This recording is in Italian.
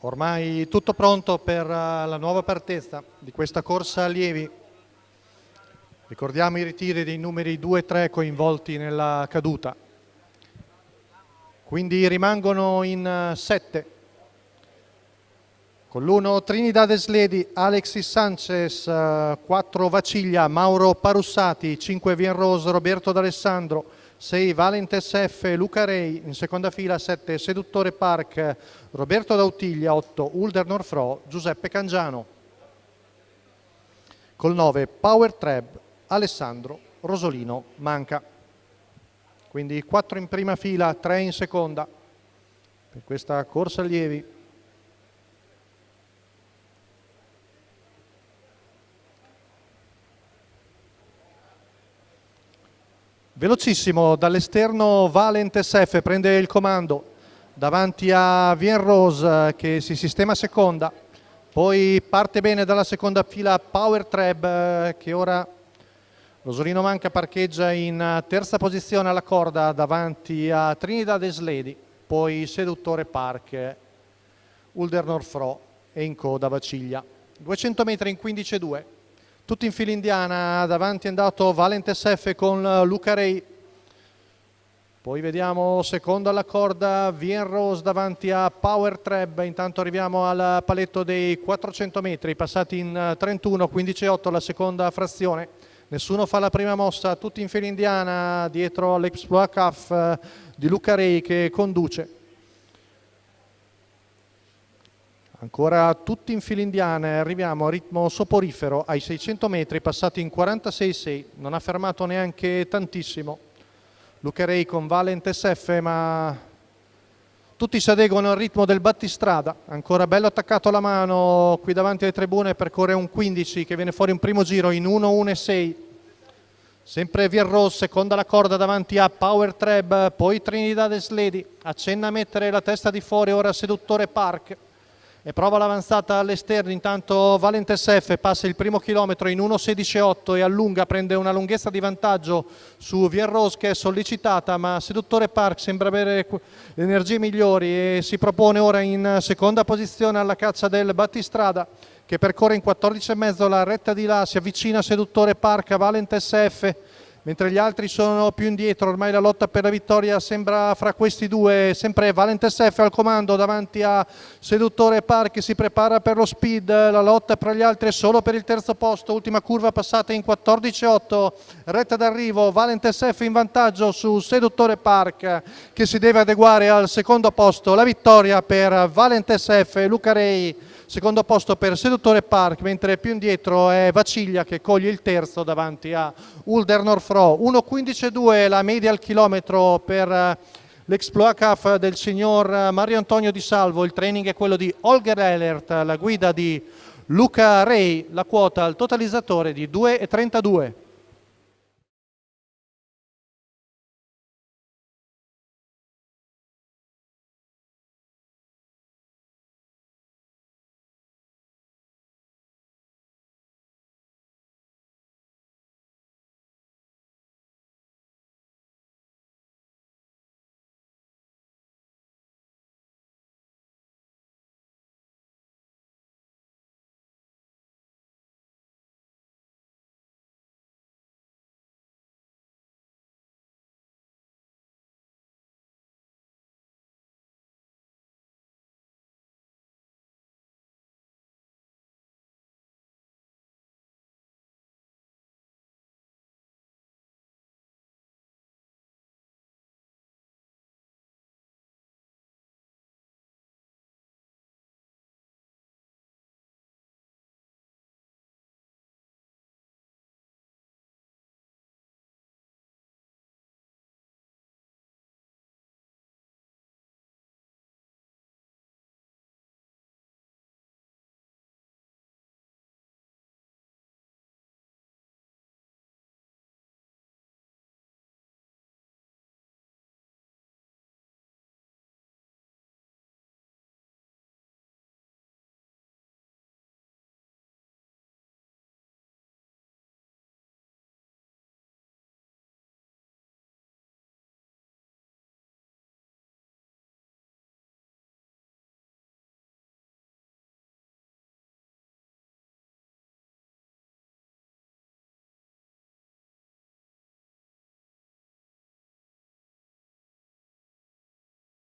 Ormai tutto pronto per la nuova partenza di questa corsa allievi. Ricordiamo i ritiri dei numeri 2 e 3 coinvolti nella caduta. Quindi rimangono in 7. Con l'1 Trinidad Ledi, Alexis Sanchez, 4 Vaciglia, Mauro Parussati, 5 Vienrose, Roberto D'Alessandro, 6 Valentes F, Luca Rei, in seconda fila 7 Seduttore Park, Roberto Dautiglia, 8 Ulder Norfro, Giuseppe Cangiano. Col 9 Power Treb, Alessandro Rosolino Manca. Quindi 4 in prima fila, 3 in seconda per questa corsa allievi. Velocissimo dall'esterno Valentes F, prende il comando davanti a Vienrose che si sistema seconda, poi parte bene dalla seconda fila Power Treb che ora Rosolino Manca parcheggia in terza posizione alla corda davanti a Trinidad Ledi, poi Seduttore Park, Ulder Norfro e in coda Vaciglia. 200 metri in 15,2. Tutti in fila indiana, davanti è andato Valentes F con Luca Rei. Poi vediamo secondo alla corda Vienrose davanti a Power Treb. Intanto arriviamo al paletto dei 400 metri, passati in 31, 15,8 la seconda frazione. Nessuno fa la prima mossa, tutti in fila indiana, dietro l'Exploit CAF di Luca Rei che conduce. Ancora tutti in fila indiana, arriviamo a ritmo soporifero ai 600 metri, passati in 46,6, non ha fermato neanche tantissimo Luca Rei con Valentes F, ma tutti si adeguano al ritmo del battistrada. Ancora bello attaccato alla mano qui davanti alle tribune, percorre un 15 che viene fuori un primo giro in 1,1,6. Sempre Vienrose, seconda la corda davanti a Power Treb, poi Trinidad Ledi, accenna a mettere la testa di fuori ora Seduttore Park. E prova l'avanzata all'esterno, intanto Valentes F passa il primo chilometro in 1,16,8 e allunga, prende una lunghezza di vantaggio su Vienrose che è sollecitata, ma Seduttore Park sembra avere le energie migliori e si propone ora in seconda posizione alla caccia del battistrada che percorre in 14,5 la retta di là, si avvicina a Seduttore Park, a Valentes F, mentre gli altri sono più indietro. Ormai la lotta per la vittoria sembra fra questi due, sempre Valentes F al comando davanti a Seduttore Park che si prepara per lo speed, la lotta per gli altri è solo per il terzo posto, ultima curva passata in 14,8, retta d'arrivo, Valentes F in vantaggio su Seduttore Park che si deve adeguare al secondo posto, la vittoria per Valentes F e Luca Rei, secondo posto per Seduttore Park, mentre più indietro è Vaciglia che coglie il terzo davanti a Ulder Norfro. 1,15,2 la media al chilometro per l'Exploit CAF del signor Mario Antonio Di Salvo. Il training è quello di Holger Ehlert, la guida di Luca Rei, la quota al totalizzatore di 2,32.